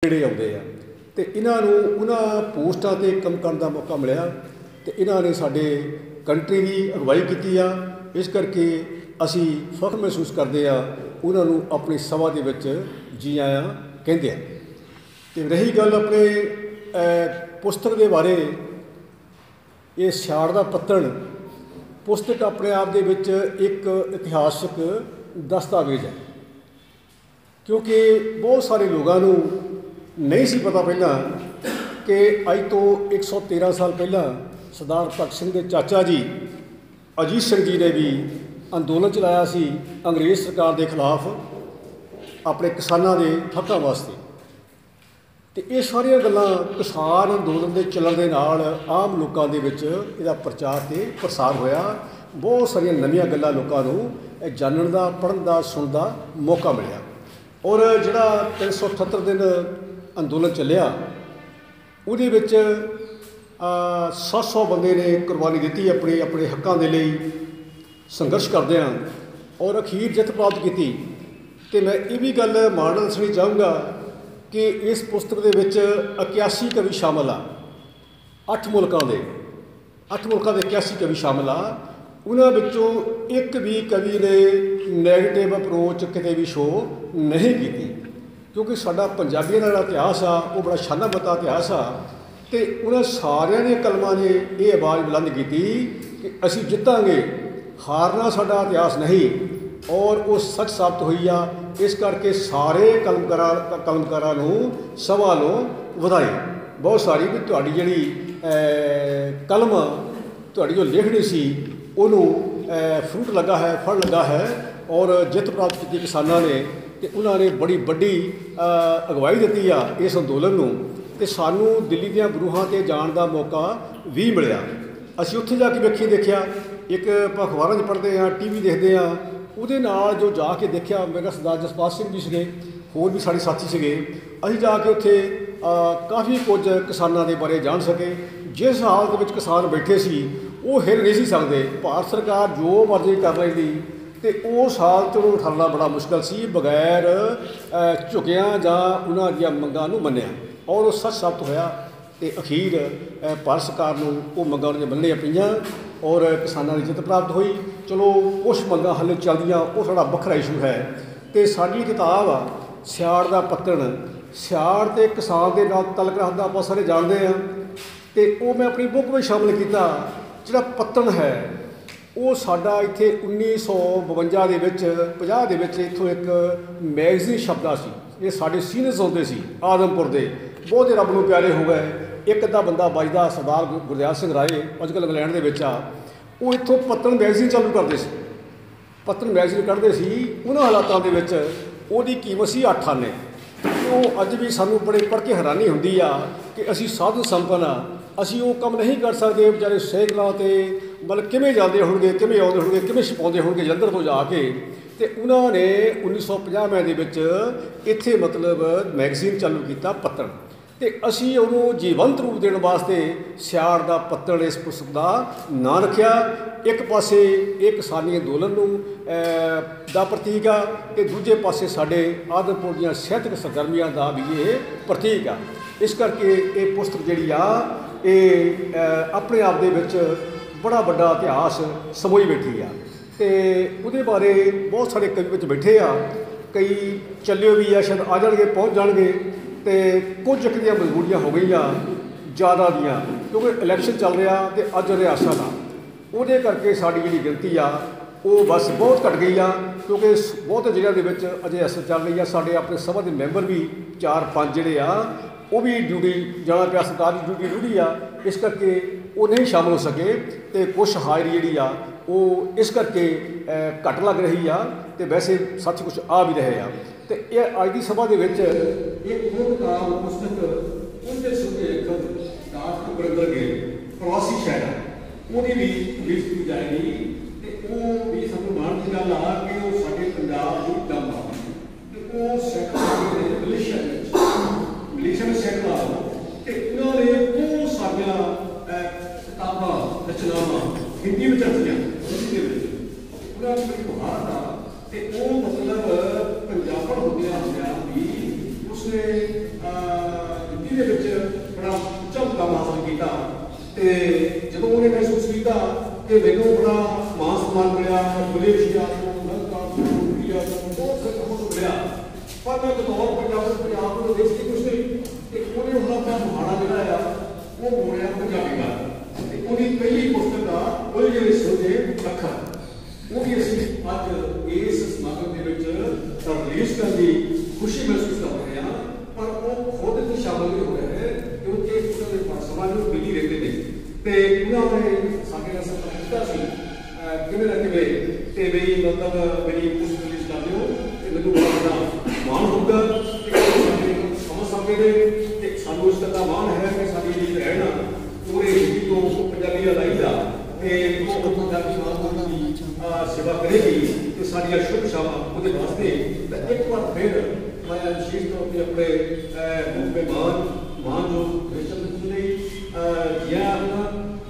ਜਿਹੜੇ ਆਉਂਦੇ ਆ ਅਤੇ ਇਹਨਾਂ ਨੂੰ ਉਹਨਾਂ ਪੋਸਟਾਂ 'ਤੇ ਕੰਮ ਕਰਨ ਦਾ ਮੌਕਾ ਮਿਲਿਆ ਅਤੇ ਇਹਨਾਂ ਨੇ ਸਾਡੇ ਕੰਟਰੀ ਦੀ ਅਗਵਾਈ ਕੀਤੀ ਆ। ਇਸ ਕਰਕੇ ਅਸੀਂ ਫਖਰ ਮਹਿਸੂਸ ਕਰਦੇ ਆ, ਉਹਨਾਂ ਨੂੰ ਆਪਣੀ ਸਭਾ ਦੇ ਵਿੱਚ ਜੀ ਆਇਆਂ ਕਹਿੰਦੇ ਆ। ਅਤੇ ਰਹੀ ਗੱਲ ਆਪਣੇ ਪੁਸਤਕ ਦੇ ਬਾਰੇ, ਇਹ ਸਿਆੜ ਦਾ ਪੱਤਣ ਪੁਸਤਕ ਆਪਣੇ ਆਪ ਦੇ ਵਿੱਚ ਇੱਕ ਇਤਿਹਾਸਕ ਦਸਤਾਵੇਜ਼ ਹੈ, ਕਿਉਂਕਿ ਬਹੁਤ ਸਾਰੇ ਲੋਕਾਂ ਨੂੰ नहीं सी पता पहला कि अज तो 113 साल पहला सरदार भगत सिंह के चाचा जी अजीत सिंह जी ने भी अंदोलन चलाया सी अंग्रेज़ सरकार के खिलाफ अपने किसानों के हकों वास्ते। तो ये सारिया गल्लां किसान अंदोलन के चलन के नाल आम लोगों के विच इहदा प्रचार ते प्रसार होया। बहुत सारिया नवीं गल्लां लोगों को जानने का, पढ़न का, सुनने का मौका मिलिया। और जिहड़ा 378 दिन अंदोलन चलिया, उहदे विच 700 बंदे ने कुर्बानी दी अपने अपने हकों के लिए संघर्ष करदे और अखीर जित प्राप्त की। तो मैं ये भी गल माण दसनी चाहूँगा कि इस पुस्तक के विच 81 कवि शामिल आ। 8 मुल्कों के 81 कवि शामिल आ। उन्हां विचों एक भी कवि ने नैगेटिव अप्रोच किते भी शो नहीं की, क्योंकि साडा पंजाबियों का इतिहास आ वो बड़ा शाना बता इतिहास आ। तो उन्होंने सारिया ने कलमां ने ये आवाज़ बुलंद की कि असीं जितांगे, हारना साडा इतिहास नहीं। और वो सच साबित हुई आ। इस करके सारे कलमकारां नूं सभा वालों वधाई बहुत सारी भी तुहाडी जिहड़ी कलम तुहाडी जो लिखनी सी उन्हों फ्रूट लगा है, फल लगा है और जित प्राप्त की किसानों ने। तो उन्होंने बड़ी वड्डी अगवाई दी आ इस अंदोलन नूं। ते सानू दिल्ली दीआं बरूहां ते जाण दा मौका भी मिलिया। असीं उत्थे जाके वेखी देखिया, एक अखबारां 'च पढ़दे आ, टीवी देखदे आ, उहदे नाल जो जाके देखिया, मेरा सरदार जसपाल सिंह भी सीगे, होर भी साडे साथी सीगे। असीं जाके उत्थे काफ़ी कुछ किसानां दे बारे जाण सके। जिस हालत विच किसान बैठे सी वो हिल नहीं सी सकदे। भारत सरकार जो मर्जी कर लैंदी तो उस हालत में उठाना बड़ा मुश्किल सी बगैर झुकिया जां उन्हां दीआं मंगां नूं मन्निया। और वो सच साबित होया। तो अखीर भारत सरकार नूं वो मंगां मनणियां पईआं और किसानां दी जित प्राप्त हुई। चलो कुछ मंगां हले चलदियां, वो साडा वखरा इशू है। तो साडी किताब आ सियाड़ दा पत्तण, सियाड़ ते किसान दे नाल तलक रखदा आपां सारे जाणदे आ। तो वो मैं अपनी बुक में शामिल किया। जिहड़ा पत्तण है वो साडा इत्थे 1952 दे विच 50 दे विच इत्थों एक मैगजीन छपदा सी। ये साडे सीनियर्स होंदे सी आदमपुर दे, बहुत रब नूं प्यारे हो गए। एक अद्धा बंदा बचदा सरदार गुरदयाल सिंह राय अजकल इंग्लैंड दे विच आ, वो इत्थों पत्तण मैगजीन चालू करदे सी, पत्तण मैगजीन कढ़दे सी। उन्हां हालातां दे विच उहदी कीमत सी 8 आने। वो अज भी सानूं बड़े पढ़ के हैरानी हुंदी आ कि असीं साधु संपन्न आ, असीं वो काम नहीं कर सकते। बेचारे साइकलों ते मतलब किवें जाते होणगे, किवें आउंदे होणगे, किवें छपाउंदे होणगे जलंधर तो जाके। तो उन्होंने 1950 दे विच इत्थे मतलब मैगजीन चालू किया पत्तण। तो असीं उहनूं जीवंत रूप देण वास्ते सियाड़ दा पत्तण इस पुस्तक का नां रखिया। एक पासे एक किसानी अंदोलन नूं दा प्रतीक आ ते दूजे पासे साडे आदमपुर दीआं साहित्यक सरगर्मियां दा भी ये प्रतीक आ। इस करके ये पुस्तक जिहड़ी आ ये अपने आप दे विच बड़ा वड्डा इतिहास समोई बैठी आ। तो उहदे बारे बहुत सारे कवि विच बैठे आ, कई चलियो भी आ, शायद आ जाणगे, पहुँच जाणगे। तो कुछ एक दियां मजबूरियां हो गई ज़्यादा दियां, क्योंकि इलैक्शन चल रहा तो अज रियासत आ, उहदे करके साडी जिहड़ी गिनती आ वो बस बहुत घट गई आ। क्योंकि बहुत जिल੍ਹਿਆਂ ਦੇ ਵਿੱਚ अजे रियासत चल रही है। साडे अपने सभा के मैंबर भी 4-5 जिहड़े आ वो भी ड्यूटी जाना पिया, सरकार की ड्यूटी रूढ़ी आ, इस करके वो नहीं शामिल हो सके। तो कुछ हाज़री जिहड़ी आ वो इस करके घट लग रही आ। तो वैसे सच कुछ आ भी रहे आ। तो ये अज की सभा के एक काल पुस्तक उनके सुखे लेखक डॉक्टर गुरिंदर गिल प्रवासी शहर ਉਹਦੀ भी रिलीज की जाएगी। तो वो भी सानू माण की गल आ कि वो साडे पंजाब ਦੀ दम आ। तो वो सैकटरी ने मलेशिया में सैकल आ। तो उन्होंने बहुत सारिया किताबां रचनावां हिंदी में रचियां, उन्होंने बड़ी महारत आ। तो वो मतलब पंजाबण होंदियां भी उसने ਜ਼ਿੰਦਗੀ ਦੇ ਵਿੱਚ ਬੜਾ ਉੱਚਾ ਮੁਕਾਮ ਹਾਸਲ ਕੀਤਾ ਤੇ ਜਦੋਂ ਉਹਨੇ ਮਹਿਸੂਸ ਕੀਤਾ ਕਿ ਮੈਨੂੰ ਬੜਾ ਮਾਣ ਸਨਮਾਨ ਮਿਲਿਆ, ਮਲੇਸ਼ੀਆ ਤੋਂ, ਲੰਕਾ ਤੋਂ, ਇੰਡੀਆ ਤੋਂ, ਬਹੁਤ ਸਾਰੇ ਥਾਵਾਂ ਤੋਂ ਮਿਲਿਆ, ਪਰ ਮੈਂ ਬਤੌਰ ਪੰਜਾਬ ਨੂੰ ਦੇਸ਼ ਦੀ ਕੁਛ ਨਹੀਂ ਤੇ ਉਹਨੇ ਹੁਣ ਆਪਣਾ ਮੁਹਾੜਾ ਜਿਹੜਾ ਆ ਉਹ ਮੋੜਿਆ ਪੰਜਾਬੀ ਦਾ ਤੇ ਉਹਦੀ ਪਹਿਲੀ ਪੁਸਤਕ ਦਾ ਉਹ ਜਿਹੜੇ ਸੋਝੇ ਅੱਖਰ ਉਹ ਵੀ ਅਸੀਂ ਅੱਜ ਇਸ ਸਮਾਗਮ ਦੇ ਵਿੱਚ ਰਿਲੀਜ਼ ਕਰਨ ਦੀ ਖੁਸ਼ੀ ਮਹਿਸੂਸ ਕਰ ਰਹੇ ਹਾਂ। ਪਰ ਉਹ ਖੁਦ ਵੀ ਸ਼ਾਮਲ ਨਹੀਂ ਹੋ ਰਹੇ ਕਿਉਂਕਿ ਉਹਨਾਂ ਦੇ ਸਮਾਜ ਨੂੰ ਮਿਲੀ ਰਹਿੰਦੇ ਨੇ ਤੇ ਉਹਨਾਂ ਨੇ ਸਾਡੇ ਨਾਲ ਸੰਪਰਕ ਕੀਤਾ ਸੀ ਕਿਵੇਂ ਨਾ ਕਿਵੇਂ ਤੇ ਵੀ ਮਤਲਬ ਮੇਰੀ ਪੁਸਤਕ ਰਿਲੀਜ਼ ਕਰ ਦਿਓ ਤੇ ਮੈਨੂੰ ਬੜਾ ਮਾਣ ਹੋਊਗਾ ਕਿ ਸਾਡੇ ਸਮਝ ਸਕਦੇ ਨੇ ਤੇ ਸਾਨੂੰ ਇਸ ਦਾ ਮਾਣ ਹੈ ਕਿ ਸਾਡੀ ਜਿਹੜੀ ਭੈਣ ਪੂਰੇ ਹਿੰਦੀ ਤੋਂ ਪੰਜਾਬੀ ਦਾ ਲਾਈਦਾ ਤੇ ਉਹ ਪੰਜਾਬੀ ਮਾਂ ਦੀ ਸੇਵਾ ਕਰੇਗੀ ਤੇ ਸਾਡੀਆਂ ਸ਼ੁਭ ਸ਼ਾਮਾਂ ਉਹਦੇ ਵਾਸਤੇ ਇੱਕ ਵਾਰ ਫਿਰ ਮੈਂ ਵਿਸ਼ੇਸ਼ ਤੌਰ ਤੇ ਆਪਣੇ ਮੁੱਖ ਮਹਿਮਾਨ ਜੋ ਕ੍ਰਿਸ਼ਨ ਜੀ ਜਾਂ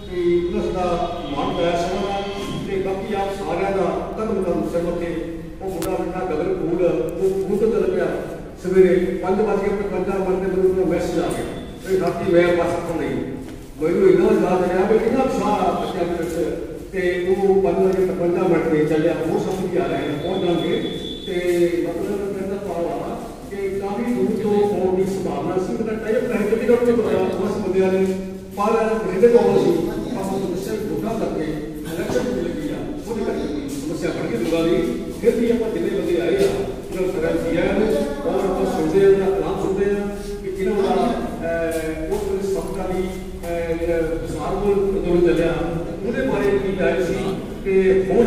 ਕਿ ਉਹਨਾਂ ਦਾ ਮਾਣ ਪਾਇਆ ਸੋਹਣਾ ਤੇ ਬਾਕੀ ਆਪ ਸਾਰਿਆਂ ਦਾ ਕਦਮ ਸਿਰ ਕੇ ਉਹ ਮੁੰਡਾ ਬੇਟਾ ਗਗਨ ਫੂਲ ਉਹ ਖੁਦ ਚੱਲ ਪਿਆ ਸਵੇਰੇ 5:55 ਮੈਨੂੰ ਮੈਸੇਜ ਆ ਗਿਆ ਵੀ ਰਾਤੀ ਮੈਂ ਬਸ ਤੋਂ ਨਹੀਂ ਮੈਨੂੰ ਇਹਨਾਂ ਦਾ ਯਾਦ ਆਇਆ ਵੀ ਕਿੰਨਾ ਸਾਰਾ ਬੱਚਿਆਂ ਦੇ ਵਿੱਚ ਤੇ ਉਹ 5:55 ਤੇ ਚੱਲਿਆ ਉਹ ਸਮਝ ਕੇ ਆ ਰਹੇ ਨੇ ਪਹੁੰਚ ਜਾਣਗੇ ਤੇ ਮਤਲਬ ਕਹਿੰਦਾ ਪਾਵਾ ਕਿ ਕਾਫੀ ਦੂਰ ਤੋਂ ਆਉਣ ਦੀ ਸੰਭਾਵਨਾ ਸੀ ਮੇਰਾ ਟਾਈਪ ਹੈ ਕਿ ਡਾਕਟਰ ਨੇ ਬਤਾਇਆ ਉਸ ਬੰਦਿਆਂ ਨੇ ਪਰ ਇਹਦੇ ਕੋਲ ਸੀ ਆਪਾਂ ਨੂੰ ਦੱਸਿਆ ਗੋਡਾ ਕਰਕੇ ਇਲੈਕਸ਼ਨ ਮਿਲ ਗਈ ਆ ਉਹਦੇ ਕਰਕੇ ਸਮੱਸਿਆ ਬਣ ਗਈ ਦੁਆ ਦੀ ਫਿਰ ਵੀ ਆਪਾਂ ਜਿੰਨੇ ਬੰਦੇ ਆਏ ਆ ਉਹਨਾਂ ਨੂੰ ਕਰਾਂ ਕੀਆ ਔਰ ਆਪਾਂ ਸੁਣਦੇ ਆ ਐਲਾਨ ਸੁਣਦੇ ਆ ਕਿ ਕਿਹਨਾਂ ਦਾ ਉਹ ਸਰਕਾਰੀ ਸਾਰਵਲ ਅੰਦੋਲਨ ਚੱਲਿਆ ਉਹਦੇ ਬਾਰੇ ਕੀ ਰਾਏ ਸੀ ਕਿ ਹੁਣ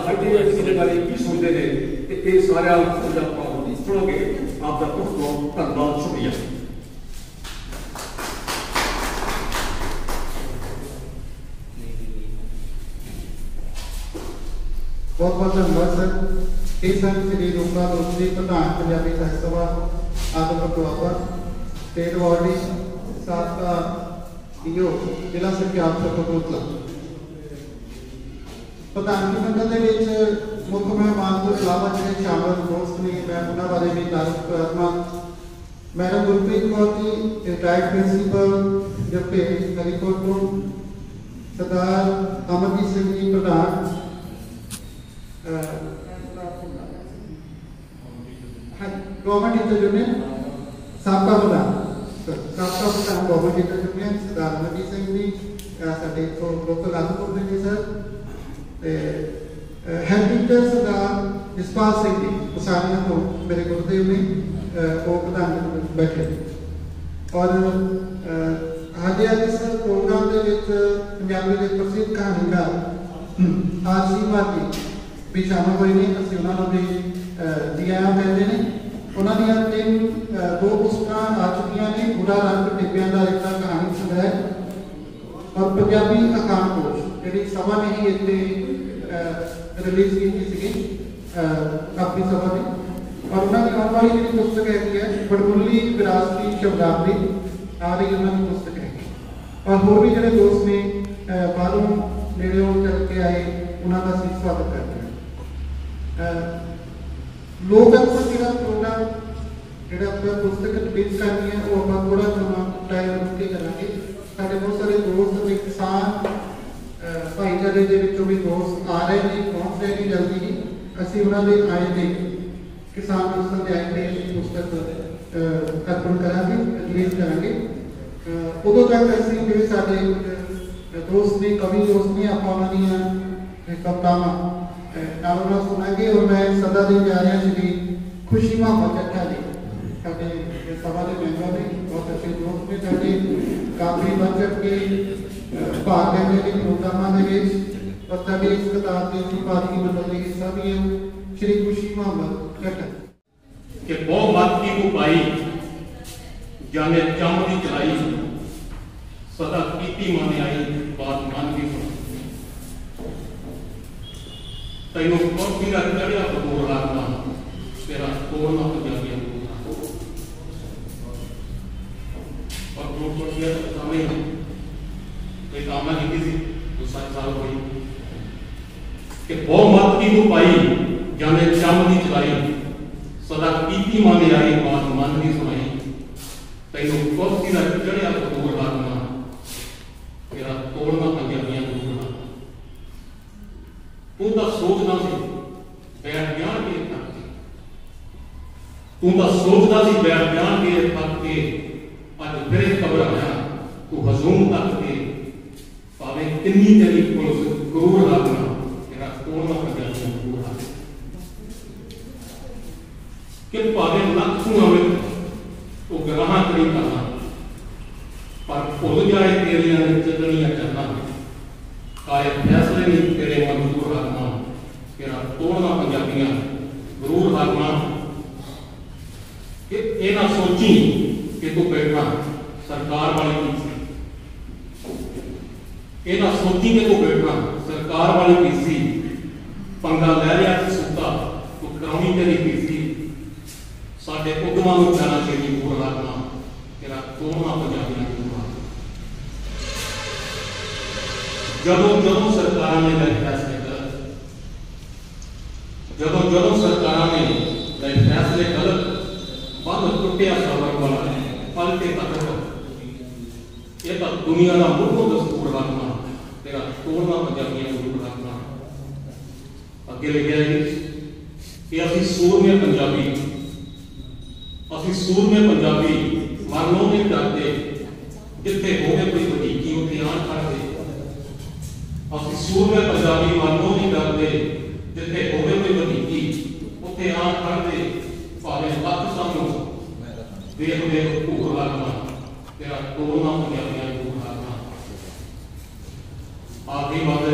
ਸਾਡੇ ਇਸ ਬਾਰੇ ਕੀ ਸੋਚਦੇ ਨੇ ਤੇ ਇਹ ਸਾਰਿਆਂ ਨੂੰ ਆਪਾਂ ਸੁਣੋਗੇ। ਆਪ ਦਾ ਬਹੁਤ ਧੰਨਵਾਦ, ਸ਼ੁਕਰੀਆ। बहुत बहुत धन्यवाद सर। ये सन श्री रूपा दोषी प्रधान पंजाबी साहित्य सभा आदमपुर दुआबा स्टेट अवार्डी साबका ईओ जिला सिक्ख्या अफसर कपूरथला। प्रधानगी मंडल के मुख्य मेहमान तो इलावा जो शामिल दोस्त ने मैं उन्होंने बारे भी तारीफ करना। Madam Gurpreet Kaur ji retired principal जबकि हरिकोट को सरदार अमरजीत सिंह जी प्रधान गवर्नमेंट टीचर यूनियन साबका प्रधान government teacher union Sardar Amarjeet Singh ji साडे लोकल आदमपुर दे जी sir head teacher Sardar Jaspal Singh ji उसारियां तो मेरे गुरुदेव ने वो प्रधान बैठे और आज सर प्रोग्राम के पंजाबी के प्रसिद्ध कहानीकार आरसी भारती भी शामिल हुए हैं। असं उन्होंने भी जी आया कहते हैं। उन्होंने तीन दो पुस्तक आ चुकी ने बुरा रंग टिब्बिया का एक कहानी संग्रह और पंजाबी अकाम कोश जी सभा ने ही इतने रिलीज की अपनी सभा में और उन्होंने आने वाली जी पुस्तक है बड़मुली विरासती शब्दावली आ रही उन्होंने पुस्तक है और होर भी जो दोस्त ने बाहरों नेड़े चल के आए उन्होंने का स्वागत करते हैं। लोक अक्सर जो प्रोग्राम जो पुस्तक रिलीज करनी है वो आप थोड़ा टाइम रुक के करेंगे। साढ़े बहुत सारे दोस्त किसान भाईचारे के भी दोस्त आ रहे हैं पहुँच रहे हैं जल्दी ही असं उन्होंने आए थे किसान दोस्तों के आए थे पुस्तक अर्पण करा रिलीज करेंगे। उदों तक असं जो साढ़े दोस्त ने कवि दोस्त ने आप कवितावां नालों सुनांगे और मैं सदा दी जा रहा श्री खुशी मोहम्मद चट्ठा जी साढ़े सभा के मैंबर ने बहुत अच्छे दोस्त ने साढ़े काफी बढ़ चढ़ के भाग लेने के प्रोग्रामों के और साढ़े इस कतार के संपादकी मंडल के हिस्सा भी है श्री खुशी मोहम्मद चट्ठा कि बहु मत की को पाई जाने चम की चलाई सदा कीती मन आई बात मन की सुन तेनों कुछ भी ना चढ़िया बतौर लागना तेरा तोड़ना पंजाबी और जो कुछ ये समय एक कामना की थी तो 7 साल हुई कि बहु मत की को पाई जाने चम की चलाई सदा कीती मन आई बात मन की सुनाई ਤੈਨੂੰ ਕੁਰਸੀ ਦਾ ਚੜਿਆ ਕਬੂਲ ਕਰਨਾ ਤੇਰਾ ਤੋੜਨਾ ਪੰਜਾਬੀਆਂ ਨੂੰ ਹੋਣਾ। ਤੂੰ ਤਾਂ ਸੋਚਦਾ ਸੀ ਬੈਠ ਜਾਣ ਕੇ ਥੱਕ ਕੇ, ਤੂੰ ਤਾਂ ਸੋਚਦਾ ਸੀ ਬੈਠ ਜਾਣ ਕੇ ਥੱਕ ਕੇ, ਅੱਜ ਫਿਰ ਘਬਰਾਇਆ ਤੂੰ ਹਜ਼ੂਮ ਤੱਕ ਕੇ, ਭਾਵੇਂ ਕਿੰਨੀ ਤੇਰੀ ਪੁਲਿਸ ਕਰੂਰ ਰੱਖਣਾ ਤੇਰਾ ਤੋੜਨਾ ਪੰਜਾਬੀਆਂ ਨੂੰ ਹੋਣਾ। ਕਿ ਭਾਵੇਂ ਲੱਖ ਤੂੰ ਆਵੇ ਉਹ ਗਰਾਹਾਂ ਕਰੀ ਕਰਨਾ, ਪਰ ਭੁੱਲ ਜਾਏ ਤੇਰੀਆਂ ਚੱਲਣੀਆਂ ਚੱਲਣਾ, ਕਾਏ ਫੈਸਲੇ ਨਹੀਂ ਤੇਰੇ ਮਨਜ਼ੂਰ ਰੱਖਣਾ ਤੇਰਾ ਤੋੜਨਾ ਪੰਜਾਬੀਆਂ ਜ਼ਰੂਰ ਰੱਖਣਾ। ਕਿ ਇਹ ਨਾ ਸੋਚੀ ਕਿ ਤੂੰ ਬੈਠਾ ਸਰਕਾਰ ਵਾਲੀ ਪੀਸੀ, ਇਹ ਨਾ ਸੋਚੀ ਕਿ ਤੂੰ ਬੈਠਾ ਸਰਕਾਰ ਵਾਲੀ ਪੀਸੀ, ਪੰਗਾ ਲੈ ਲਿਆ ਸੁੱਤਾ ਤੂੰ ਕਰਾਉਣੀ ਤੇਰੀ ਪੀਸੀ। ਸਾਡੇ ਉਦਮਾਂ ਨੂੰ ਜਾਣਾ ਚਾਹੀਦੀ ਦੂਰ ਰੱਖਣਾ ਤੇਰਾ ਤੋੜਨਾ ਪੰਜਾਬੀਆਂ ਨੂੰ। ਜਦੋਂ ਸਰਕਾਰਾਂ ਨੇ ਲਏ ਫੈਸਲੇ ਗਲਤ, ਜਦੋਂ ਸਰਕਾਰਾਂ ਨੇ ਲਏ ਫੈਸਲੇ ਗਲਤ, ਬੰਦ ਟੁੱਟਿਆ ਸਬਰ ਵਾਲਾ ਪਲਟੇ ਤੱਕ, ਇਹ ਤਾਂ ਦੁਨੀਆ ਦਾ ਮੁੱਢੋਂ ਦਸਤੂਰ ਰੱਖਣਾ ਤੇਰਾ ਤੋੜਨਾ ਪੰਜਾਬੀਆਂ ਨੂੰ ਰੱਖਣਾ। ਅੱਗੇ ਲਿਖਿਆ ਕਿ ਅਸੀਂ ਸੂਰਮੇ ਪੰਜਾਬੀ, ਅਸੀਂ ਸੂਰਮੇ ਪੰਜਾਬੀ ਮਰਨੋਂ ਨਹੀਂ ਡਰਦੇ, ਜਿੱਥੇ ਹੋਵੇ ਕੋਈ ਵਧੀਕੀ ਉੱਥੇ ਆਣ ਖੜਦੇ। ਅਸੀਂ ਸੂਰਮੇ ਪੰਜਾਬੀ ਮਰਨੋਂ ਨਹੀਂ ਡਰਦੇ, ਜਿੱਥੇ ਹੋਵੇ ਕੋਈ ਵਧੀਕੀ ਉੱਥੇ ਆਣ ਖੜਦੇ। ਭਾਵੇਂ ਲੱਖ ਸਾਨੂੰ ਦੇਖ ਦੇਖ ਭੂਖ ਲੱਗਣਾ ਤੇਰਾ ਤੋੜਨਾ ਪੰਜਾਬੀਆਂ ਨੂੰ ਭੂਖ ਲੱਗਣਾ। ਆਖਰੀ ਬਾਤ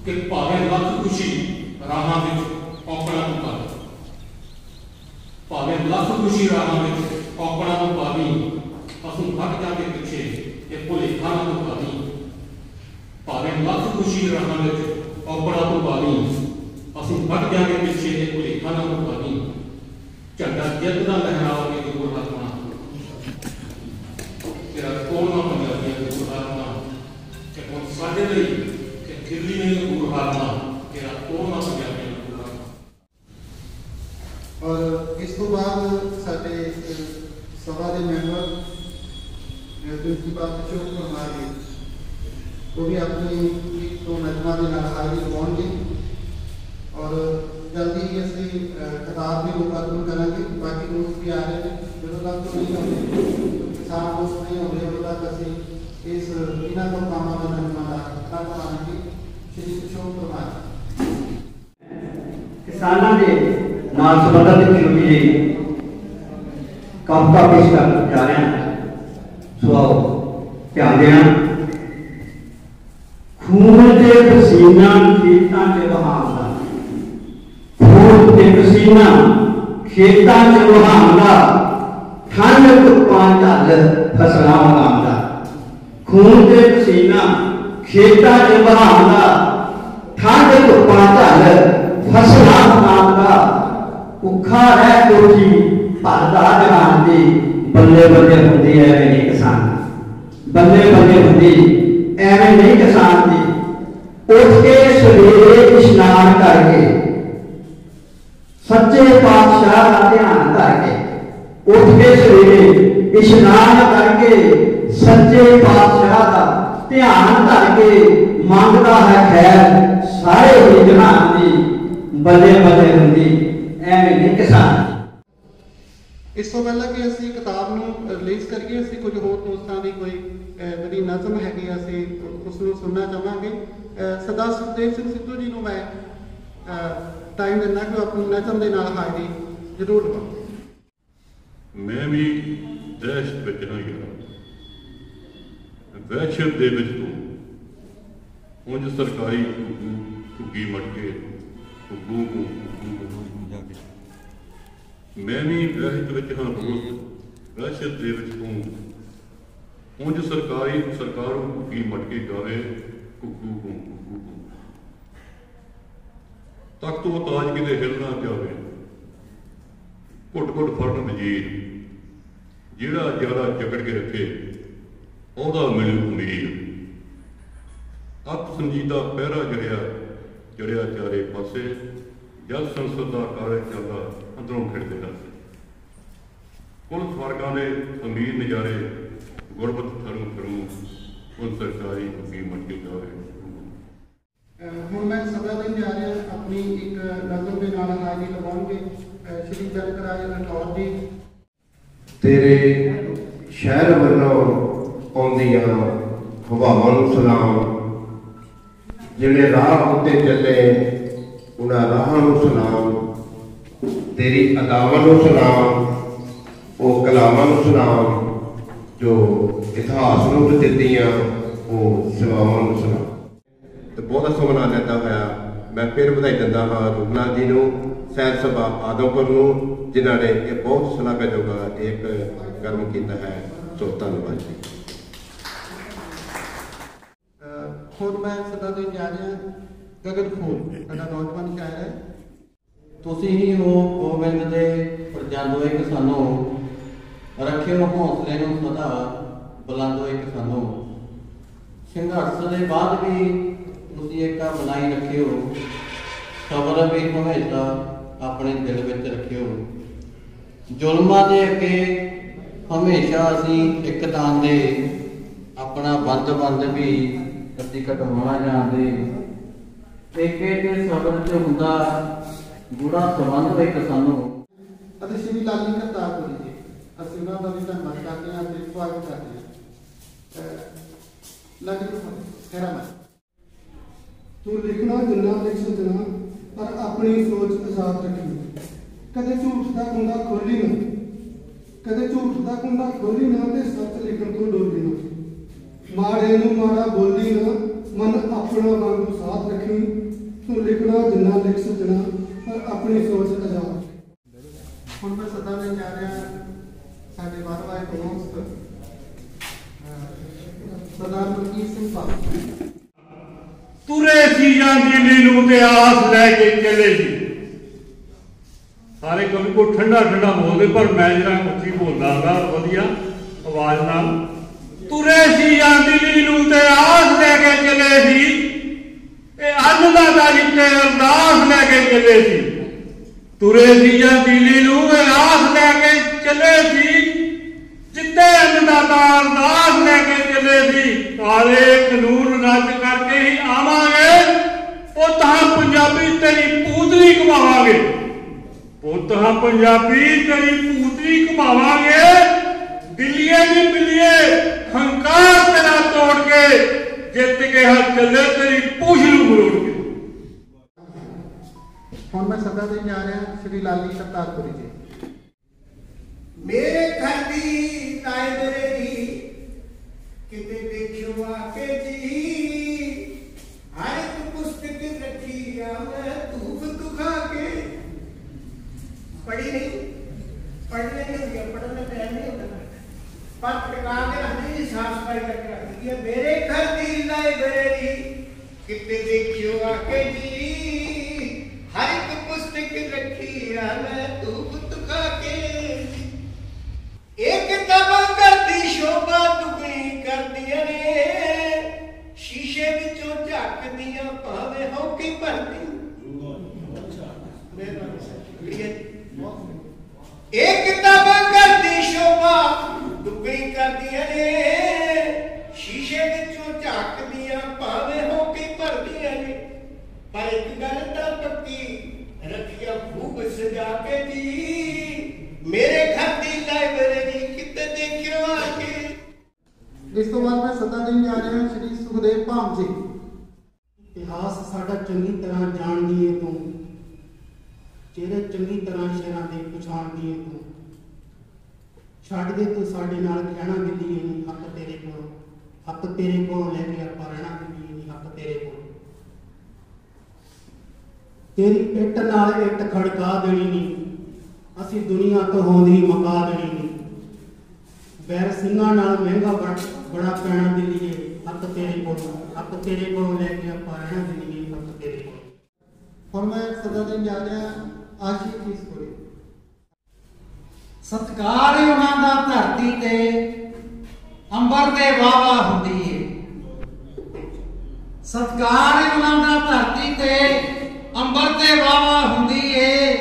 ਕਿ ਭਾਵੇਂ ਲੱਖ ਖੁਸ਼ੀ ਰਾਹਾਂ ਵਿੱਚ ਔਕੜਾਂ ਨੂੰ ਕਰ, ਭਾਵੇਂ ਲੱਖ ਖੁਸ਼ੀ ਰਾਹਾਂ ਵਿੱਚ ਔਕੜਾਂ ਨੂੰ ਪਾਵੀ, ਅਸੀਂ ਹਟ ਜਾਂਦੇ ਪਿੱਛੇ ਇਹ ਭੁਲੇਖਾ ਨਾ ਤੂੰ ਪਾਵੀ। ਭਾਵੇਂ ਲੱਖ ਖੁਸ਼ੀ ਰਾਹਾਂ ਵਿੱਚ ਔਕੜਾਂ ਤੋਂ ਪਾਵੀ, ਅਸੀਂ ਹਟ ਜਾਂਦੇ ਪਿੱਛੇ ਇਹ ਭੁਲੇਖਾ ਨਾ ਤੂੰ ਪਾਵੀ। ਝੰਡਾ ਜਿੱਤ ਦਾ ਲਹਿਰਾਵਾ ਕੇ ਜ਼ਰੂਰ ਰੱਖਣਾ ਤੇਰਾ ਤੋੜਨਾ ਪੰਜਾਬੀਆਂ ਨੂੰ ਜ਼ਰੂਰ ਰੱਖਣਾ। ਕਿ ਹੁਣ ਸਾਡੇ ਲਈ ਕਿ ਖਿਰਲੀ ਨਹੀਂ ਜ਼ਰੂਰ ਰੱਖਣਾ ਤੇਰਾ ਤੋੜਨਾ ਪੰਜਾਬੀਆਂ ਨੂੰ ਜ਼ਰੂਰ ਰੱਖਣਾ। ਔਰ ਇਸ ਤੋਂ ਬਾਅਦ ਸਾਡੇ ਸਭਾ ਦੇ ਮੈਂਬਰ ਦੀ ਬਾਤ ਚੋਕ ਕਰਵਾਏ, ਉਹ ਵੀ ਆਪਣੀ ਤੋਂ ਨਜ਼ਮਾਂ ਦੇ ਨਾਲ ਹਾਜ਼ਰੀ ਲਵਾਉਣਗੇ। ਔਰ ਜਲਦੀ ਹੀ ਅਸੀਂ ਖਿਤਾਬ ਵੀ ਲੋਕਾਰਪਣ ਕਰਾਂਗੇ। ਬਾਕੀ ਦੋਸਤ ਵੀ ਆ ਰਹੇ ਨੇ, ਜਦੋਂ ਤੱਕ ਤੋਂ ਨਹੀਂ ਆਉਂਦੇ, ਕਿਸਾਨ ਦੋਸਤ ਨਹੀਂ ਆਉਂਦੇ, ਉਦੋਂ ਤੱਕ ਅਸੀਂ ਇਸ ਇਹਨਾਂ ਤੋਂ ਕਾਮਾਂ ਦਾ ਨਜ਼ਮਾਂ ਦਾ ਖਿਤਾਬ ਕਰਾਂਗੇ। ਸ਼੍ਰੀ ਅਸ਼ੋਕ ਕੁਮਾਰ ਕਿਸਾਨਾਂ ਦੇ ਨਾਲ ਸੰਬੰਧਿਤ ਛੋਟੀ ਜਿਹੀ ਕਵਿਤਾ ਪੇਸ਼ ਕਰਨ ਜਾ ਰਹੇ ਹਾਂ। ਸੋ ਆਓ ਧਿਆਨ ਦੇਣਾ। ਖੂਨ ਤੇ ਪਸੀਨਾ ਖੇਤਾਂ 'ਚ ਵਹਾਉਂਦਾ, ਖੂਨ ਤੇ ਪਸੀਨਾ ਖੇਤਾਂ 'ਚ ਵਹਾਉਂਦਾ, ਠੰਡ ਧੁੱਪਾਂ ਝੱਲ ਫਸਲਾਂ ਉਗਾਉਂਦਾ। ਖੂਨ ਤੇ ਪਸੀਨਾ ਖੇਤਾਂ 'ਚ ਵਹਾਉਂਦਾ, ਠੰਡ ਧੁੱਪਾਂ ਝੱਲ ਫਸਲਾਂ ਉਗਾਉਂਦਾ। ਭੁੱਖਾ ਰਹਿ ਕੋਠੀ ਭਰਦਾ ਜਹਾਨ ਦੀ, ਬੱਲੇ ਬੱਲੇ ਹੁੰਦੀ ਐਵੇਂ ਨਹੀਂ ਕਿਸਾਨ, ਬੱਲੇ ਬੱਲੇ ਹੁੰਦੀ ਐਵੇਂ ਨਹੀਂ ਕਿਸਾਨ ਦੀ। ਉੱਠ ਕੇ ਸਵੇਰੇ ਇਸ਼ਨਾਨ ਕਰਕੇ, ਸੱਚੇ ਪਾਤਸ਼ਾਹ ਦਾ ਧਿਆਨ ਕਰਕੇ, ਉੱਠ ਕੇ ਸਵੇਰੇ ਇਸ਼ਨਾਨ ਕਰਕੇ, ਸੱਚੇ ਪਾਤਸ਼ਾਹ ਦਾ ਧਿਆਨ ਕਰਕੇ, ਮੰਗਦਾ ਹੈ ਖੈਰ ਸਾਰੇ ਹੀ ਜਹਾਨ ਦੀ, ਬੱਲੇ ਬੱਲੇ ਹੁੰਦੀ ਐਵੇਂ ਨਹੀਂ ਕਿਸਾਨ। ਇਸ ਤੋਂ ਪਹਿਲਾਂ ਕਿ ਅਸੀਂ ਕਿਤਾਬ ਨੂੰ ਰਿਲੀਜ਼ ਕਰੀਏ, ਅਸੀਂ ਕੁਝ ਹੋਰ ਦੋਸਤਾਂ ਦੀ ਕੋਈ ਜਿਹੜੀ ਨਜ਼ਮ ਹੈਗੀ ਆ ਅਸੀਂ ਉਸ ਨੂੰ ਸੁਣਨਾ ਚਾਹਾਂਗੇ। ਸਰਦਾਰ ਸੁਖਦੇਵ ਸਿੰਘ ਸਿੱਧੂ ਜੀ ਨੂੰ ਮੈਂ ਟਾਈਮ ਦਿੰਦਾ ਕਿ ਉਹ ਆਪਣੀ ਨਜ਼ਮ ਦੇ ਨਾਲ ਹਾਜ਼ਰੀ ਜ਼ਰੂਰ ਲਵਾਓ। ਮੈਂ ਵੀ ਦਹਿਸ਼ਤ ਵਿੱਚ ਹਾਂ ਯਾਰ, ਵਹਿਸ਼ਤ ਦੇ ਵਿੱਚ ਤੂੰ ਉਂਝ ਸਰਕਾਰੀ ਘੁੱਗੀ ਮਟਕੇ ਘੁੱਗੂ ਜਾ ਕੇ। ਮੈਂ ਵੀ ਵਹਿਸ਼ਤ ਵਿੱਚ ਹਾਂ ਦੋਸਤ, ਵਹਿਸ਼ਤ ਦੇ ਵਿੱਚ ਤੂੰ ਉਂਝ ਸਰਕਾਰੂ ਘੁੱਗੀ ਮਟਕੇ ਗਾਵੇ ਘੁੱਗੂ ਘੁੱਗੂ। ਤਖਤ ਤੋਂ ਤਾਜ ਕਿਤੇ ਹਿੱਲ ਨਾ ਜਾਵੇ, ਘੁੱਟ ਘੁੱਟ ਫੜਨ ਵਜ਼ੀਰ, ਜਿਹੜਾ ਜ਼ਿਆਦਾ ਜਕੜ ਕੇ ਰੱਖੇ ਉਹਦਾ ਮਿਲੂ ਅਮੀਰ। ਅੱਤ ਸੰਜੀਦਾ ਪਹਿਰਾ ਜੜਿਆ ਚਾਰੇ ਪਾਸੇ, ਜਦ ਸੰਸਦ ਦਾ ਕਾਰਜ ਚੱਲਦਾ ਅੰਦਰੋਂ ਖਿੜਦੇ ਰਸੇ। ਕੁੱਲ ਸਵਰਗਾਂ ਦੇ ਅਮੀਰ ਨਜ਼ਾਰੇ ਗੁਰਬਤ ਥਰੂ ਥਰੂ ਉਹ ਸਰਕਾਰੀ ਹੁਕਮ ਮਟ ਕੇ ਜਾ ਰਹੇ। ਹੁਣ ਮੈਂ ਸਭਾ ਵਿੱਚ ਜਾ ਰਿਹਾ ਆਪਣੀ ਇੱਕ ਨਜ਼ਮ ਦੇ ਨਾਲ ਹਾਜ਼ਰੀ ਲਗਾਉਣਗੇ ਸ਼੍ਰੀ ਜਨਕ ਰਾਜ ਰਣੌਰ ਜੀ। ਤੇਰੇ ਸ਼ਹਿਰ ਵੱਲੋਂ ਆਉਂਦੀਆਂ ਹਵਾਵਾਂ ਨੂੰ ਸਲਾਮ, ਜਿਹੜੇ ਰਾਹ ਉੱਤੇ ਚੱਲੇ ਉਹਨਾਂ ਰਾਹਾਂ ਨੂੰ ਸਲਾਮ, ਤੇਰੀ ਅਦਾਵਾਂ ਨੂੰ ਸਲਾਮ, ਉਹ ਕਲਾਮਾਂ ਨੂੰ ਸਲਾਮ, ਜੋ ਇਤਿਹਾਸ ਨੂੰ ਦਿੱਤੀਆਂ ਉਹ ਸੇਵਾਵਾਂ ਨੂੰ ਸਲਾਮ। ਤੇ ਬਹੁਤ ਸੋਹਣਾ ਲੈਂਦਾ ਹੋਇਆ ਮੈਂ ਫਿਰ ਵਧਾਈ ਦਿੰਦਾ ਹਾਂ ਰੂਪਨਾਥ ਜੀ ਨੂੰ, ਸੈਰ ਸਭਾ ਆਦਮਪੁਰ ਨੂੰ, ਜਿਨ੍ਹਾਂ ਨੇ ਇਹ ਬਹੁਤ ਸ਼ਲਾਘਾਯੋਗ ਇੱਕ ਕਰਮ ਕੀਤਾ ਹੈ। ਸੋ ਧੰਨਵਾਦ ਜੀ। ਹੁਣ ਮੈਂ ਸਦਾ ਦੇ ਜਾ ਰਿਹਾ ਗਗਨ ਫੂਲ, ਸਾਡਾ ਨੌਜਵਾਨ ਸ਼ਾਇਰ ਹੈ। ਤੁਸੀਂ ਹੀ ਹੋ ਗੋਬਿੰਦ ਦੇ ਪ੍ਰਜਾਦੋ ਇੱਕ ਸਾਨੂੰ, ਰੱਖਿਓ ਹੌਸਲੇ ਨੂੰ ਸਦਾ ਬੁਲੰਦੋ ਇੱਕ ਸਾਨੂੰ। ਸੰਘਰਸ਼ ਦੇ ਬਾਅਦ ਵੀ ਤੁਸੀਂ ਏਕਾ ਬਣਾਈ ਰੱਖਿਓ, ਸਬਰ ਵੀ ਹਮੇਸ਼ਾ ਆਪਣੇ ਦਿਲ ਵਿੱਚ ਰੱਖਿਓ। ਜ਼ੁਲਮਾਂ ਦੇ ਅੱਗੇ ਹਮੇਸ਼ਾ ਅਸੀਂ ਇੱਕ ਤਾਂਦੇ, ਆਪਣਾ ਬੰਦ ਵੀ ਕਦੀ ਘਟਾਉਣਾ ਜਾਂਦੇ। ਏਕੇ ਤੇ ਸਬਰ ਚ ਹੁੰਦਾ ਗੂੜਾ ਸੰਬੰਧ ਇੱਕ ਸਾਨੂੰ। ਅਤੇ ਸ਼੍ਰੀ ਲਾਲੀ ਕਰਤਾਰਪੁਰ ਜੀ, ਅਸੀਂ ਉਹਨਾਂ ਦਾ ਵੀ ਧੰਨਵਾਦ ਕਰਦੇ ਹਾਂ ਤੇ ਸਵਾਗਤ ਕਰਦੇ ਹਾਂ। ਲਾਲੀ ਖੈਰਾ ਮੈਂ ਤੂੰ ਲਿਖਣਾ ਜਿੰਨਾ ਲਿਖ ਸਜਣਾ, ਪਰ ਆਪਣੀ ਸੋਚ ਆਜ਼ਾਦ ਰੱਖੀ। ਕਦੇ ਝੂਠ ਦਾ ਕੁੰਡਾ ਖੋਲੀ ਨਾ, ਕਦੇ ਝੂਠ ਦਾ ਕੁੰਡਾ ਖੋਲੀ ਨਾ, ਤੇ ਸੱਚ ਲਿਖਣ ਤੋਂ ਡੋਲੀ ਨਾ। ਮਾੜੇ ਨੂੰ ਮਾੜਾ ਬੋਲੀ ਨਾ, ਮਨ ਆਪਣਾ ਵਾਂਗੂ ਸਾਥ ਰੱਖੀ। ਤੂੰ ਲਿਖਣਾ ਜਿੰਨਾ ਲਿਖ ਸਜਣਾ, ਪਰ ਆਪਣੀ ਸੋਚ ਆਜ਼ਾਦ। ਹੁਣ ਮੈਂ ਸਦਾ ਦੇ ਜਾ ਰਿਹਾ ਸਾਡੇ ਵਾਰਵਾਏ ਦੋਸਤ ਸਰਦਾਰ ਮਲਕੀਤ ਸਿੰਘ ਪਾਲ। ਤੁਰੇ ਸੀ ਜਾਂਦੀ ਲੀਲੂ ਤੇ ਆਸ ਲੈ ਕੇ ਚਲੇ ਸੀ। ਸਾਰੇ ਕਵੀ ਕੋ ਠੰਡਾ ਠੰਡਾ ਬੋਲਦੇ, ਪਰ ਮੈਂ ਜਿਹੜਾ ਉੱਚੀ ਬੋਲਦਾ ਗਾ ਵਧੀਆ ਆਵਾਜ਼ ਨਾਲ। ਤੁਰੇ ਸੀ ਜਾਂਦੀ ਲੀਲੂ ਤੇ ਆਸ ਲੈ ਕੇ ਚਲੇ ਸੀ, ਇਹ ਅੰਨਦਾਤਾ ਜੀ ਤੇ ਅਰਦਾਸ ਲੈ ਕੇ ਚਲੇ ਸੀ। ਤੁਰੇ ਸੀ ਜਾਂਦੀ ਲੀਲੂ ਤੇ ਆਸ ਲੈ ਕੇ ਚਲੇ ਸੀ, ਜਿੱਤੇ ਅੰਨਦਾਤਾ ਅਰਦਾਸ ਲੈ ਕੇ ਚਲੇ ਸੀ। ਕਾਲੇ ਕਾਨੂੰਨ ਰੱਦ ਕਰਕੇ ਹੀ ਆਵਾਂਗੇ, ਉਹ ਤਾਂ ਪੰਜਾਬੀ ਤੇਰੀ ਪੂਤਰੀ ਘੁਮਾਵਾਂਗੇ। ਉਹ ਤਾਂ ਪੰਜਾਬੀ ਤੇਰੀ ਪੂਤਰੀ ਘੁਮਾਵਾਂਗੇ। ਦਿੱਲੀਏ ਦੀ ਬਿੱਲੀਏ ਹੰਕਾਰ ਤੇਰਾ ਤੋੜ ਕੇ, ਜਿੱਤ ਕੇ ਹੱਥ ਚੱਲੇ ਤੇਰੀ ਪੂਛ ਨੂੰ ਮਰੋੜ ਕੇ। ਹੁਣ ਮੈਂ ਸਦਾ ਦੇ ਜਾ ਰਿਹਾ ਸ਼੍ਰੀ ਲਾਲੀ ਕਰਤਾਰਪੁਰੀ ਜੀ। ਮੇਰੇ ਘਰ ਦੀ ਲਾਇਬ੍ਰੇਰੀ ਕਿਤੇ ਦੇਖਿਓ ਆ ਕੇ ਜੀ, ਹਰ ਇੱਕ ਪੁਸਤਕ ਰੱਖੀ ਆ ਮੈਂ ਧੂਫ ਦੁਖਾ ਕੇ। ਪੜ੍ਹੀ ਨਹੀਂ, ਪੜ੍ਹਨੇ ਨਹੀਂ ਹੁੰਦੀ, ਪੜ੍ਹਨ ਦਾ ਟਾਈਮ ਨਹੀਂ ਹੁੰਦਾ, ਪਰ ਟਿਕਾ ਕੇ ਰੱਖਦੀ ਜੀ, ਸਾਫ਼ ਸਫਾਈ ਕਰਕੇ ਰੱਖਦੀ ਹੈ। ਮੇਰੇ ਘਰ ਦੀ ਲਾਇਬ੍ਰੇਰੀ ਕਿਤੇ ਦੇਖਿਓ ਆ ਕੇ ਜੀ, ਹਰ ਇੱਕ ਪੁਸਤਕ ਰੱਖੀ ਆ ਮੈਂ ਧੂਫ ਦੁਖਾ ਕੇ। ਇਹ ਕਿਤਾਬਾਂ ਕਰਦੀ ਸ਼ੋਭਾ ਦੁਗਣੀ ਕਰਦੀਆਂ ਨੇ, ਸ਼ੀਸ਼ੇ ਵਿੱਚੋਂ ਝਾਕਦੀਆਂ ਭਾਵੇਂ ਹੌਕੀ ਭਰਦੀ। ਇਹ ਕਿਤਾਬਾਂ ਕਰਦੀ ਸ਼ੋਭਾ ਦੁਗਣੀ ਕਰਦੀਆਂ ਨੇ, ਸ਼ੀਸ਼ੇ ਵਿੱਚੋਂ ਝਾਕਦੀਆਂ ਭਾਵੇਂ ਹੌਕੀ ਭਰਦੀਆਂ ਨੇ। ਪਰ ਇੱਕ ਗੱਲ ਤਾਂ ਪੱਕੀ ਰੱਖਿਆ ਖੂਬ ਸਜਾ ਕੇ ਜੀ, ਮੇਰੇ ਘਰ ਦੀ ਲਾਇਬ੍ਰੇਰੀ ਕਿਤੇ ਦੇਖਿਓ ਆ ਕੇ। ਇਸ ਤੋਂ ਬਾਅਦ ਮੈਂ ਸਦਾ ਦੇਣ ਜਾ ਰਿਹਾ ਸ਼੍ਰੀ ਸੁਖਦੇਵ ਭਾਮ ਜੀ। ਇਤਿਹਾਸ ਸਾਡਾ ਚੰਗੀ ਤਰ੍ਹਾਂ ਜਾਣਦੀ ਏ ਤੂੰ, ਚਿਹਰੇ ਚੰਗੀ ਤਰ੍ਹਾਂ ਸ਼ਹਿਰਾਂ ਦੇ ਪਛਾਣਦੀ ਏ ਤੂੰ। ਛੱਡ ਦੇ ਤੂੰ ਸਾਡੇ ਨਾਲ ਕਹਿਣਾ ਦਿੱਲੀ ਨਹੀਂ, ਹੱਕ ਤੇਰੇ ਕੋਲ, ਹੱਕ ਤੇਰੇ ਕੋਲ ਲੈ ਕੇ ਆਪਾਂ ਰਹਿਣਾ ਦਿੱਲੀ ਨਹੀਂ, ਹੱਕ ਤੇਰੇ ਕੋਲ। ਤੇਰੀ ਇੱਟ ਨਾਲ ਇੱਟ ਖੜਕਾ ਦੇਣੀ ਨਹੀਂ, ਅਸੀਂ ਦੁਨੀਆ ਤੋਂ ਹੋਂਦੀ ਮਕਾ ਦੇਣੀ ਨਹੀਂ। ਬੈਰ ਸਿੰਘਾਂ ਨਾਲ ਮਹਿੰਗਾ ਬੜਾ ਪੈਣਾ ਦਿੱਲੀਏ, ਹੱਕ ਤੇਰੇ ਕੋਲ, ਹੱਕ ਤੇਰੇ ਕੋਲ ਲੈ ਕੇ ਆਪਾਂ ਰਹਿਣਾ ਦਿੱਲੀਏ, ਹੱਕ ਤੇਰੇ ਕੋਲ। ਹੁਣ ਮੈਂ ਸਦਾ ਦੇਣ ਜਾ ਰਿਹਾ ਆਸ਼ੀਕ ਜੀ ਸੋਰੀ। ਸਤਿਕਾਰ ਉਹਨਾਂ ਦਾ ਧਰਤੀ ਤੇ ਅੰਬਰ ਦੇ ਵਾਵਾ ਹੁੰਦੀ ਏ। ਸਤਿਕਾਰ ਉਹਨਾਂ ਦਾ ਧਰਤੀ ਤੇ ਅੰਬਰ ਤੇ ਵਾਵਾ ਹੁੰਦੀ ਏ,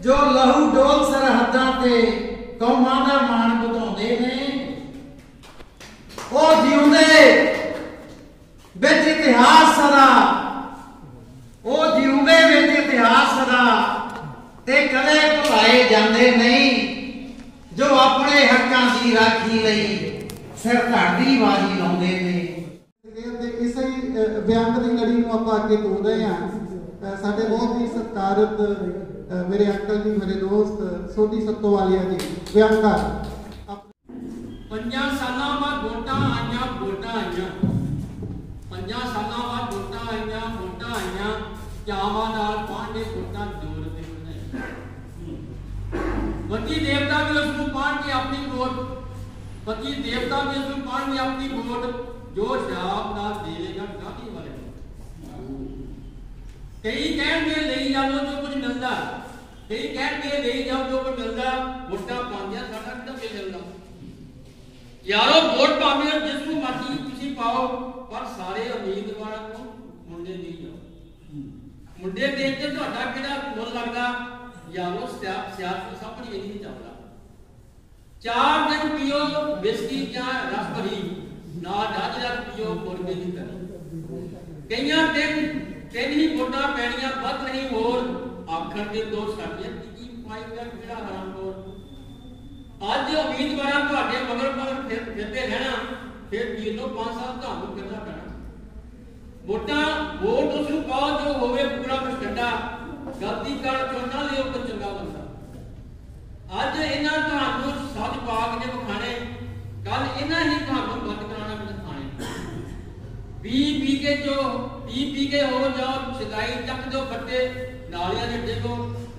ਜੋ ਲਹੂ ਡੋਲ ਸਰਹੱਦਾਂ ਤੇ ਕੌਮਾਂ ਦਾ ਮਾਣ ਵਧਾਉਂਦੇ ਨੇ। ਉਹ ਜਿਉਂਦੇ ਵਿੱਚ ਇਤਿਹਾਸ ਸਦਾ, ਉਹ ਜਿਉਂਦੇ ਵਿੱਚ ਇਤਿਹਾਸ ਸਦਾ ਤੇ ਕਦੇ ਭੁਲਾਏ ਜਾਂਦੇ ਨਹੀਂ, ਜੋ ਆਪਣੇ ਹੱਕਾਂ ਦੀ ਰਾਖੀ ਲਈ ਸਿਰ ਧੜਦੀ ਬਾਜੀ ਲਾਉਂਦੇ ਨੇ। ਇਸੇ ਬਿਆਨ ਦੀ ਲੜੀ ਨੂੰ ਆਪਾਂ ਅੱਗੇ ਤੋੜ ਰਹੇ ਹਾਂ। ਸਾਡੇ ਬਹੁਤ ਹੀ ਸਤਿਕਾਰਤ ਮੇਰੇ ਅੰਕਲ ਜੀ, ਮੇਰੇ ਦੋਸਤ ਸੋਢੀ ਸੱਤੋਵਾਲੀਆ ਜੀ ਬਿਆਨਕਾਰ। 5 ਸਾਲਾਂ ਬਾਅਦ ਵੋਟਾਂ ਆਈਆਂ, 5 ਸਾਲਾਂ ਬਾਅਦ ਵੋਟਾਂ ਆਈਆਂ, ਚਾਵਾਂ ਨਾਲ ਪਾਂਡੇ ਵੋਟਾਂ ਦੂਰ ਦੇ ਪਤੀ ਦੇਵਤਾ ਵੀ ਉਸ ਨੂੰ ਪਾਣ ਕੇ ਆਪਣੀ ਵੋਟ, ਪਤੀ ਦੇਵਤਾ ਵੀ ਉਸ ਨੂੰ ਪਾਣ ਕੇ ਆਪਣੀ ਵੋਟ, ਜੋ ਸ਼ਰਾਬ ਨਾਲ ਦੇਵੇਗਾ ਗਾਂਧੀ ਵਾਲੇ। ਕਈ ਕਹਿਣਗੇ ਲਈ ਜਾਓ ਜੋ ਕੁਝ ਮਿਲਦਾ, ਕਈ ਕਹਿਣਗੇ ਲਈ ਜਾਓ ਜੋ ਕੁਝ ਮਿਲਦਾ, ਵੋਟਾਂ ਪਾਉਂਦਿਆਂ ਸਾਡਾ ਕਿੱਦਾਂ ਮਿਲਦਾ। ਯਾਰੋ ਵੋਟ ਭਾਵੇਂ ਜਿਸ ਨੂੰ ਮਰਜ਼ੀ ਤੁਸੀਂ ਪਾਓ, ਪਰ ਸਾਰੇ ਉਮੀਦਵਾਰਾਂ ਨੂੰ ਮੁੰਡੇ ਨਹੀਂ ਜਾਓ। ਮੁੰਡੇ ਦੇਖ ਕੇ ਤੁਹਾਡਾ ਕਿਹੜਾ ਮੁੱਲ ਲੱਗਦਾ। ਯਾਰੋ ਸਿਆਸਤ ਸਭ ਨੂੰ ਇਹ ਨਹੀਂ ਚੱਲਦਾ। 4 ਦਿਨ ਪੀਓ ਬਿਸਕੀ ਜਾਂ ਰਸ ਭਰੀ, ਨਾ ਡੱਜ ਰੱਖ ਪੀਓ ਮੁਰਗੇ ਦੀ ਤਰੀ। ਕਈਆਂ ਤਿੰਨ ਹੀ ਵੋਟਾਂ ਪੈਣੀਆਂ, ਵੱਧ ਨਹੀਂ ਹੋਰ, ਆਖਰ ਦੇ 2 ਸਾਡੀਆਂ ਤੀਜੀ ਪਾਈ ਦਾ ਕਿਹੜਾ ਹਰਾਮਖੋਰ। ਅੱਜ ਉਮੀਦਵਾਰਾਂ ਤੁਹਾਡੇ ਮਗਰ ਫਿਰਦੇ ਰਹਿਣਾ, ਫਿਰ ਵੀਰ ਨੂੰ 5 ਸਾਲ ਤੁਹਾਨੂੰ ਫਿਰਨਾ ਪੈਣਾ। ਵੋਟ ਉਸ ਨੂੰ ਪਾਓ ਜੋ ਹੋਵੇ ਪੂਰਾ ਮਸਟੰਡਾ, ਗਲਤੀ ਕਰ ਚੁਣਨਾ ਲਿਓ ਕੋਈ ਚੰਗਾ ਬੰਦਾ। ਅੱਜ ਇਹਨਾਂ ਤੁਹਾਨੂੰ ਸੱਜ ਪਾਕ ਨੇ ਵਿਖਾਣੇ, ਕੱਲ ਇਹਨਾਂ ਹੀ ਤੁਹਾਨੂੰ ਬੰਦ ਕਰਾਉਣਾ ਵੀ ਦਿਖਾਣੇ। ਪੀ ਕੇ ਹੋ ਜਾਓ ਸਿਦਾਈ, ਚੱਕ ਦਿਓ ਫੱਟੇ, ਨਾਲੀਆਂ ਦੇ ਡੇਗੋ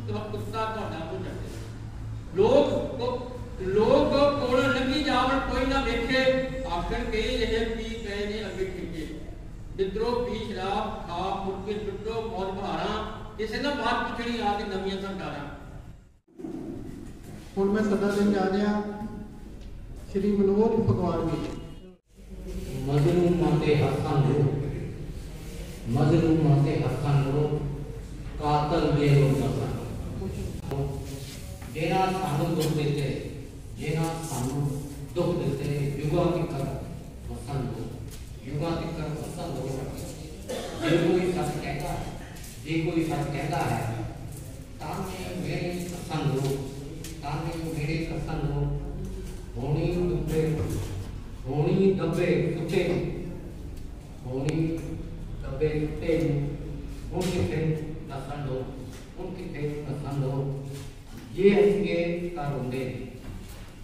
ਕੁੱਤਾ ਤੁਹਾਡਾ ਹੋ ਜਾਵੇ। ਲੋਕ ਕੋਲ ਲੰਘੀ ਜਾਵਣ ਕੋਈ ਨਾ ਵੇਖੇ, ਆਖਣ ਕਈ ਇਹ ਪੀ ਗਏ ਨੇ ਅੱਗੇ ਠੇਕੇ। ਮਿੱਤਰੋ ਪੀ ਸ਼ਰਾਬ ਖਾ ਮੁੜ ਕੇ ਟੁੱਟੋ ਮੌਜ ਬਹਾਰਾਂ, ਕਿਸੇ ਨਾ ਬਾਤ ਪੁੱਛਣੀ ਆ ਕੇ ਨਵੀਆਂ ਸਰਕਾਰਾਂ। ਹੁਣ ਮੈਂ ਸਦਾ ਦੇਣ ਜਾ ਰਿਹਾ ਸ਼੍ਰੀ ਮਨੋਜ ਭਗਵਾਨ ਜੀ। ਮਜ਼ਲੂਮਾਂ ਦੇ ਹੱਕਾਂ ਨੂੰ, ਮਜ਼ਲੂਮਾਂ ਦੇ ਹੱਕਾਂ ਨੂੰ ਕਾਤਲ ਬੇਰੋਜ਼ਾ ਜਿਹਨਾਂ ਸਾਨੂੰ ਦੁੱਖ ਦਿੱਤੇ, ਜਿਹਨਾਂ ਸਾਨੂੰ ਦੁੱਖ ਦਿੱਤੇ, ਯੁਗਾਂ ਤੱਕ ਵਸਣ ਦੋ, ਯੁਗਾਂ ਤੱਕ ਵਸਣ ਦੋ। ਜੇ ਕੋਈ ਸੱਚ ਕਹਿੰਦਾ ਹੈ ਤਾਂ ਮੇਰੇ ਪਸੰਦ ਹੋ, ਤਾਂ ਮੇਰੇ ਪਸੰਦ ਹੋ। ਹੋਣੀ ਡੱਬੇ ਕੁੱਤੇ, ਹੋਣੀ ਡੱਬੇ ਕੁੱਤੇ ਨੂੰ ਹੁਣ ਕਿਤੇ ਪਸੰਦ ਹੋ, ਹੁਣ ਕਿਤੇ ਪਸੰਦ ਹੋ। ਜੇ ਹੱਸੀਏ ਤਾਂ ਰੋਂਦੇ ਨੇ,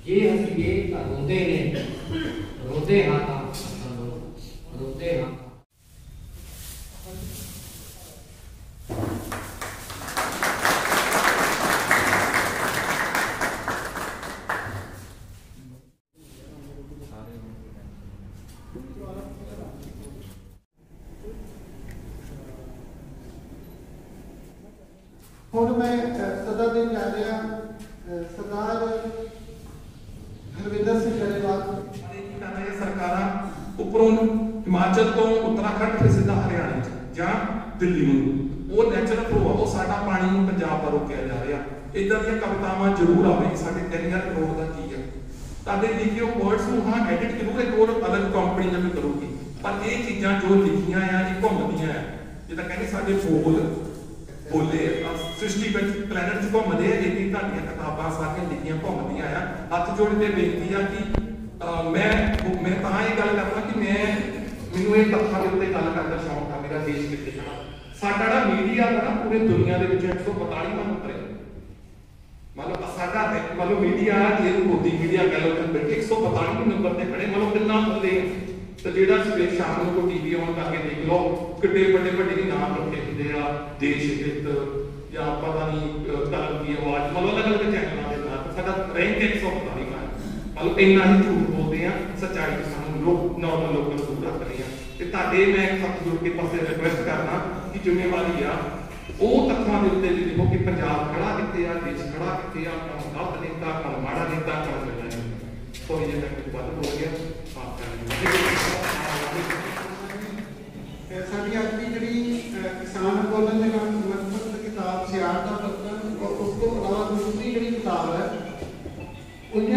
ਜੇ ਹੱਸੀਏ ਤਾਂ ਰੋਂਦੇ ਨੇ, ਰੋਂਦੇ ਹਾਂ ਤਾਂ ਪਸੰਦ ਹੋ, ਰੋਂਦੇ ਹਾਂ। ਹੁਣ ਮੈਂ ਸਦਾ ਦੇਣ ਜਾ ਰਿਹਾ ਸਰਦਾਰ ਹਰਵਿੰਦਰ ਸਿੰਘ ਗਰੇਵਾਲ। ਸਰਕਾਰਾਂ ਉੱਪਰੋਂ ਹਿਮਾਚਲ ਤੋਂ ਉੱਤਰਾਖੰਡ ਫਿਰ ਸਿੱਧਾ ਹਰਿਆਣਾ ਜਾਂ ਦਿੱਲੀ ਨੂੰ, ਉਹ ਨੈਚੁਰਲ ਫਲੋ ਆ, ਉਹ ਸਾਡਾ ਪਾਣੀ ਨੂੰ ਪੰਜਾਬ ਦਾ ਰੋਕਿਆ ਜਾ ਰਿਹਾ। ਇਦਾਂ ਦੀਆਂ ਕਵਿਤਾਵਾਂ ਜ਼ਰੂਰ ਆਵੇ ਕਿ ਸਾਡੇ 3000 ਕਰੋੜ ਦਾ ਕੀ ਆ। ਤੁਹਾਡੇ ਲਿਖੇ ਵਰਡਸ ਨੂੰ ਹਾਂ ਐਡਿਟ ਜ਼ਰੂਰ ਇੱਕ ਹੋਰ ਅਲੱਗ ਕੰਪਨੀ ਨੇ ਕਰੂਗੀ, ਪਰ ਇਹ ਚੀਜ਼ਾਂ ਜੋ ਲਿਖੀਆਂ ਆ ਇਹ ਘੁੰਮਦੀਆਂ ਆ। ਜਿੱਦਾਂ ਕਹਿੰਦੇ ਸਾਡੇ ਬੋਲੇ ਸ੍ਰਿਸ਼ਟੀ ਵਿੱਚ ਪਲੈਨਟ 'ਚ ਘੁੰਮਦੇ ਆ, ਇਹ ਤੁਹਾਡੀਆਂ ਕਿਤਾਬਾਂ ਸਾਰੀਆਂ ਲਿਖੀਆਂ ਘੁੰਮਦੀਆਂ ਆ। ਹੱਥ ਜੋੜ ਕੇ ਬੇਨਤੀ ਆ ਕਿ ਮੈਂ ਤਾਂ ਇਹ ਗੱਲ ਕਰਦਾ ਕਿ ਮੈਨੂੰ ਇਹ ਤੱਥਾਂ ਦੇ ਉੱਤੇ ਗੱਲ ਕਰਨ ਦਾ ਸ਼ੌਂਕ ਆ। ਮੇਰਾ ਦੇਸ਼ ਕਿੱਥੇ ਖੜਾ, ਸਾਡਾ ਜਿਹੜਾ ਮੀਡੀਆ ਦਾ ਨਾ ਪੂਰੇ ਦੁਨੀਆ ਦੇ ਵਿੱਚ 142 ਨੰਬਰ ਹੈ। ਮਤਲਬ ਸਾਡਾ ਮਤਲਬ ਮੀਡੀਆ ਜੇ ਮੋਦੀ ਮੀਡੀਆ ਕਹਿ ਲਓ ਤਾਂ 142 ਨੰਬਰ ਤੇ ਖੜੇ, ਮਤਲਬ ਕਿੰਨਾ ਥੱਲੇ। ਤੇ ਜਿਹੜਾ ਸਵੇਰ ਸ਼ਾਮ ਨੂੰ ਕੋਈ ਟੀਵੀ ਆਨ ਕਰਕੇ ਦੇਖ ਲਓ, ਕਿੱਡੇ ਵੱਡੇ ਨਾਮ ਰੱਖੇ ਹੁੰਦੇ ਆ, ਦੇਸ਼ ਹਿੱਤ ਜਾਂ ਪਤਾ ਨਹੀਂ ਧਰਮ ਦੀ ਆਵਾਜ਼, ਮਤਲਬ ਅਲੱਗ-ਅਲੱਗ ਚੈਨਲਾਂ ਦੇ ਨਾਲ ਸਾਡਾ ਰੈਂਕ 142 ਹੈ। ਮਤਲਬ ਇੰਨਾ ਹੀ ਝੂਠ ਬੋਲਦੇ ਆ, ਸੱਚਾਈ ਤੋਂ ਸਾਨੂੰ ਲੋਕ ਨਾਰਮਲ ਲੋਕਾਂ ਨੂੰ ਦੂਰ ਰੱਖਦੇ ਆ। ਤੇ ਤੁਹਾਡੇ ਮੈਂ ਇੱਕ ਹੱਥ ਜੋੜ ਕੇ ਪਾਸੇ ਰਿਕੁਐਸਟ ਕਰਨਾ ਕਿ ਜ਼ਿੰਮੇਵਾਰੀ ਆ ਉਹ ਤੱਥਾਂ ਦੇ ਉੱਤੇ ਲਿਖੋ ਕਿ ਪੰਜਾਬ ਖੜਾ ਕਿੱਥੇ ਆ, ਦੇਸ਼ ਖੜਾ ਕਿੱਥੇ ਆ, ਕੌਣ ਗਲਤ ਨੇਤਾ, ਕੌਣ ਮਾੜਾ ਨੇਤਾ, ਕੌਣ ਚੰਗਾ ਨੇਤਾ। ਸੋਰੀ ਜੇ ਮੈਂ ਕੁਝ ਵੱਧ ਬੋਲ ਗਿਆ, ਮਾਫ ਕਰ ਦਿਓ। ਸਾਡੀ ਅੱਜ ਦੀ ਜਿਹੜੀ ਕਿਸਾਨ ਅੰਦੋਲਨ ਦੇ ਨਾਲ ਸੰਬੰਧਿਤ ਕਿਤਾਬ ਸਿਆਰ ਦਾ ਪੱਤਰ, ਉਸ ਤੋਂ ਇਲਾਵਾ ਦੂਸਰੀ ਜਿਹੜੀ ਕਿਤਾਬ ਹੈ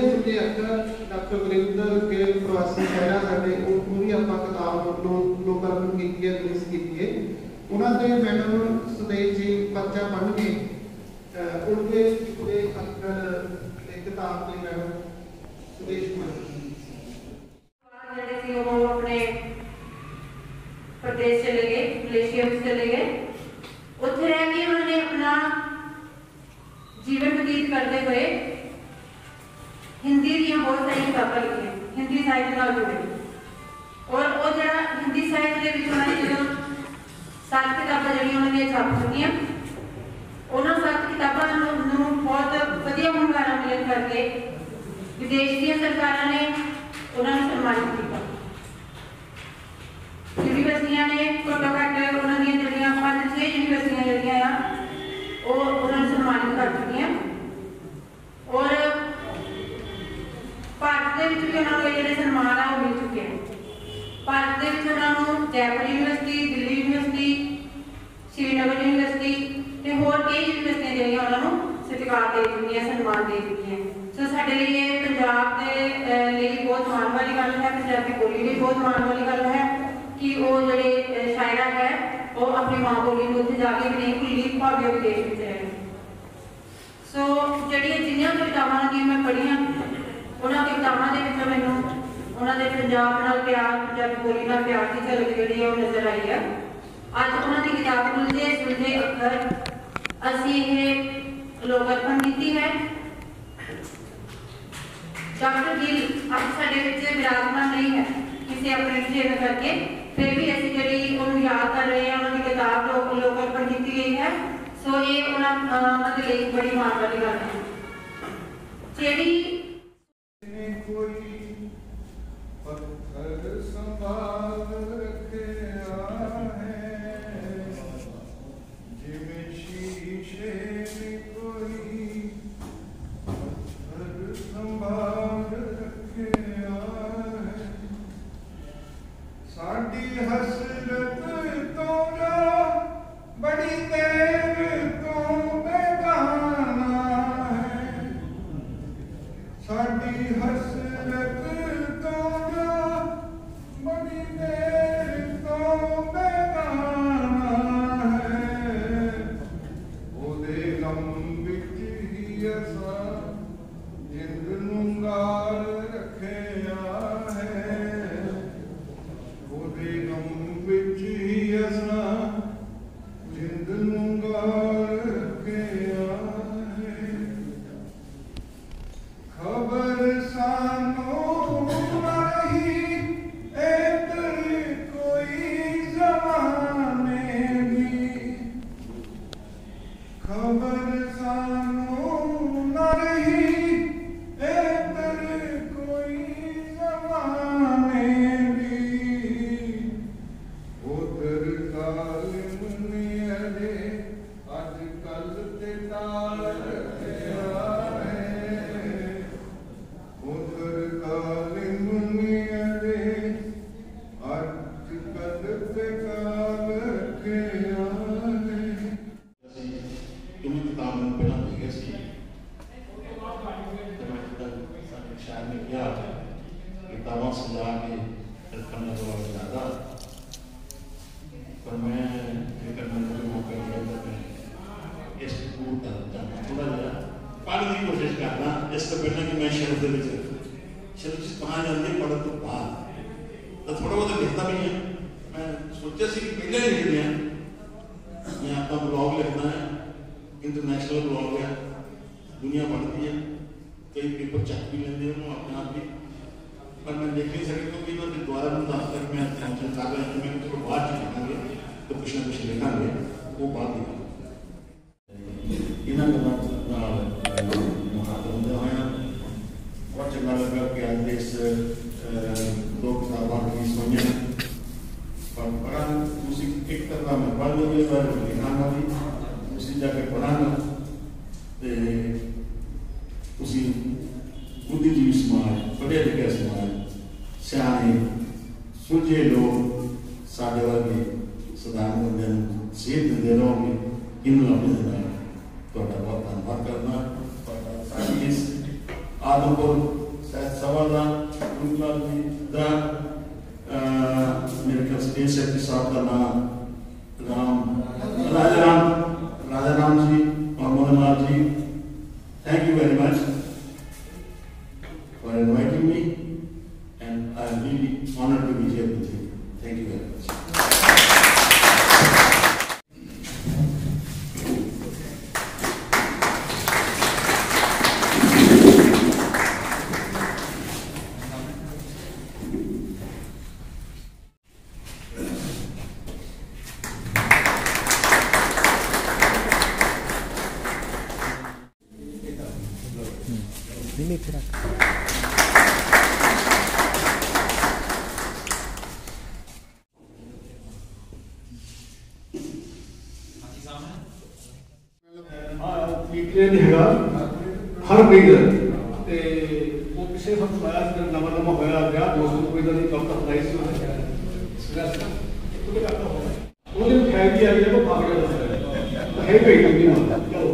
ਛੋਟੇ ਛੋਟੇ ਅੱਖਰ ਡਾਕਟਰ ਗੁਰਿੰਦਰ ਕੇ ਪ੍ਰਵਾਸੀ ਸ਼ਾਇਰਾਂ ਸਾਡੇ ਉਹ ਵੀ ਆਪਾਂ ਕਿਤਾਬ ਨੂੰ ਲੋਕਾਰਪਣ ਕੀਤੀ ਹੈ, ਰਿਲੀਜ਼ ਕੀਤੀ ਹੈ। ਉਹਨਾਂ ਦੇ ਮੈਡਮ ਸੁਦੇਸ਼ ਜੀ ਬੱਚਾ ਪੜ੍ਹ ਕੇ ਉਨਕੇ ਦੇ ਅੱਖਰ ਤੇ ਕਿਤਾਬ ਤੇ ਮੈਡਮ ਸੁਦੇਸ਼ ਕੁਮਾਰ ਜਿਹੜੇ ਸੀ ਉਹ ਆਪਣੇ ਪ੍ਰਦੇਸ਼ ਚਲੇ ਗਏ, ਮਲੇਸ਼ੀਆ ਵਿੱਚ ਚਲੇ ਗਏ। ਉੱਥੇ ਰਹਿ ਕੇ ਉਹਨਾਂ ਨੇ ਆਪਣਾ ਜੀਵਨ ਬਤੀਤ ਕਰਦੇ ਹੋਏ हिंदी ਦੀਆਂ ਬਹੁਤ ਸਾਰੀਆਂ ਕਿਤਾਬਾਂ ਲਿਖੀਆਂ, ਹਿੰਦੀ ਸਾਹਿਤ ਨਾਲ ਜੁੜੇ। ਔਰ ਉਹ ਜਿਹੜਾ ਹਿੰਦੀ ਸਾਹਿਤ ਦੇ ਵਿੱਚ ਉਹਨਾਂ ਨੇ ਜਦੋਂ 7 ਕਿਤਾਬਾਂ ਜਿਹੜੀਆਂ ਉਹਨਾਂ ਦੀਆਂ ਛਪ ਚੁੱਕੀਆਂ, ਉਹਨਾਂ 7 ਕਿਤਾਬਾਂ ਨੂੰ ਬਹੁਤ ਵਧੀਆ ਹੁੰਗਾਰਾ ਮਿਲਣ ਕਰਕੇ ਵਿਦੇਸ਼ ਦੀਆਂ ਸਰਕਾਰਾਂ ਨੇ ਉਹਨਾਂ ਨੂੰ ਸਨਮਾਨਿਤ ਕੀਤਾ। ਯੂਨੀਵਰਸਿਟੀਆਂ ਨੇ ਘੱਟੋ ਘੱਟ ਉਹਨਾਂ ਦੀਆਂ ਜਿਹੜੀਆਂ 5-6 ਯੂਨੀਵਰਸਿਟੀਆਂ ਜਿਹੜੀਆਂ ਆ ਉਹ ਉਹਨਾਂ ਨੂੰ ਸਨਮਾਨਿਤ ਕਰ ਚੁੱਕੀਆਂ। ਔਰ ਭਾਰਤ ਦੇ ਵਿੱਚ ਵੀ ਉਹਨਾਂ ਨੂੰ ਜਿਹੜੇ ਸਨਮਾਨ ਆ ਉਹ ਮਿਲ ਚੁੱਕੇ ਹਨ। ਭਾਰਤ ਦੇ ਵਿੱਚ ਉਹਨਾਂ ਨੂੰ Jaipur university, Delhi university, Srinagar university ਤੇ ਹੋਰ ਕਈ ਯੂਨੀਵਰਸਿਟੀਆਂ ਜਿਹੜੀਆਂ ਉਹਨਾਂ ਨੂੰ ਸਤਿਕਾਰ ਦੇ ਚੁੱਕੀਆਂ, ਸਨਮਾਨ ਦੇ ਚੁੱਕੀਆਂ। ਸੋ ਸਾਡੇ ਲਈ ਇਹ ਪੰਜਾਬ ਦੇ ਲਈ ਬਹੁਤ ਮਾਣ ਵਾਲੀ ਗੱਲ ਹੈ, ਪੰਜਾਬੀ ਬੋਲੀ ਲਈ ਬਹੁਤ ਮਾਣ ਵਾਲੀ ਗੱਲ ਹੈ ਕਿ ਉਹ ਜਿਹੜੇ ਸ਼ਾਇਰਾ ਹੈ ਉਹ ਆਪਣੀ ਮਾਂ ਬੋਲੀ ਨੂੰ ਉੱਥੇ ਜਾ ਕੇ ਵੀ ਨਹੀਂ ਭੁੱਲੀ, ਭਾਵੇਂ ਉਹ ਵਿਦੇਸ਼ ਵਿੱਚ ਰਹੇ। ਸੋ ਜਿਹੜੀਆਂ ਜਿੰਨੀਆਂ ਕਵਿਤਾਵਾਂ ਦੀਆਂ ਮੈਂ ਪੜ੍ਹੀਆਂ, ਉਹਨਾਂ ਕਿਤਾਬਾਂ ਦੇ ਵਿੱਚੋਂ ਮੈਨੂੰ ਉਹਨਾਂ ਦੇ ਪੰਜਾਬ ਨਾਲ ਪਿਆਰ, ਪੰਜਾਬੀ ਬੋਲੀ ਨਾਲ ਪਿਆਰ ਦੀ ਝਲਕ ਜਿਹੜੀ ਹੈ ਉਹ ਨਜ਼ਰ ਆਈ ਹੈ। ਅੱਜ ਉਹਨਾਂ ਦੀ ਕਿਤਾਬ ਉਲਝੇ ਸੁਲਝੇ ਅੱਖਰ ਅਸੀਂ ਇਹ ਲੋਕਾਰਪਣ ਕੀਤੀ ਹੈ। ਡਾਕਟਰ ਗਿੱਲ ਅੱਜ ਸਾਡੇ ਵਿੱਚ ਵਿਰਾਜਮਾਨ ਨਹੀਂ ਹੈ ਕਿਸੇ ਆਪਣੇ ਵਿਸ਼ੇ ਕਰਕੇ, ਫਿਰ ਵੀ ਅਸੀਂ ਜਿਹੜੀ ਉਹਨੂੰ ਯਾਦ ਕਰ ਰਹੇ ਹਾਂ, ਉਹਨਾਂ ਦੀ ਕਿਤਾਬ ਲੋਕਾਰਪਣ ਕੀਤੀ ਗਈ ਹੈ। ਸੋ ਇਹ ਉਹਨਾਂ ਦੇ ਲਈ ਬੜੀ ਮਾਣ ਵਾਲੀ ਗੱਲ ਹੈ। ਜਿਹੜੀ कोई पत्थर संभाल रखा है, जिमें शीशे में कोई पत्थर संभाल रखा है। साडी हसरत तो बड़ी देर तो बेगाना है, साडी हसरत तो बड़ी देर तो बेगाना है। ओदे गम विच ही असा जिंद नूं गाल रखिया है, ओदे गम विच ही असा जिंद नूं गाल रखिया है। खबर सानू नहीं इधर कोई ज़माने दी, खबर सानू नहीं इधर कोई ज़माने दी। उधर ज़ालिम ने अजे अजकल ते टाल रखिया है, उधर ज़ालिम ने अजे अजकल ते टाल रखिया है। तुम्हें किताब में पढ़ा देगा सी शायद ने किया किताबों सजा के करने का ज़्यादा, पर मैं ये करने को मौका मिला तो मैं इस थोड़ा जरा पढ़ने की कोशिश करना। इससे पहले कि मैं शब्द शब्द कहाँ जाते पढ़ तो बाद तो थोड़ा बहुत लिखता भी है। मैं सोचा सी कि पहले लिख दिया, मैं अपना ब्लॉग लिखना है, इंटरनेशनल ब्लॉग है, दुनिया पढ़ती है, कई पेपर चेक भी लेते हैं अपने आप भी, पर मैं देख नहीं सकता क्योंकि इन्होंने दोबारा मैं दस तक मैं टेंशन कर रहा हूँ। मैंने चलो बाद लिखेंगे तो कुछ ना कुछ लिखेंगे, वो बात लिखेंगे। इन्होंने मुहादे होया बहुत चंगा लगा कि आज इस दो किताबों की सुनिया पर पढ़ा दूसरी एक तरह में पढ़ लगे पर लिखाना भी उसी जाके पढ़ाना ते उसी बुद्धिजीवी समाज, पढ़े लिखे समाज, सियाने सुलझे लोग साढ़े वर्गे साधारण बंदे सेहत देंदे रहोगे। इन्होंने अपने बहुत धन्यवाद करना। सारी इस आदमपुर शायद सवाला गुरुलाल जी दा मेरे ख्याल से सेक्रेटरी साहब का नाम राजाराम जी और Mohanlal ji, thank you very much for inviting me, and I am really honored to be here with you. Thank you very much. Harpreet ते वो पिछले सब सुनाया नवा नवा होया गया दोस्तों कोई दी कब तक प्राइस वो दिन खाई भी आ गया वो भाग गया है पे नहीं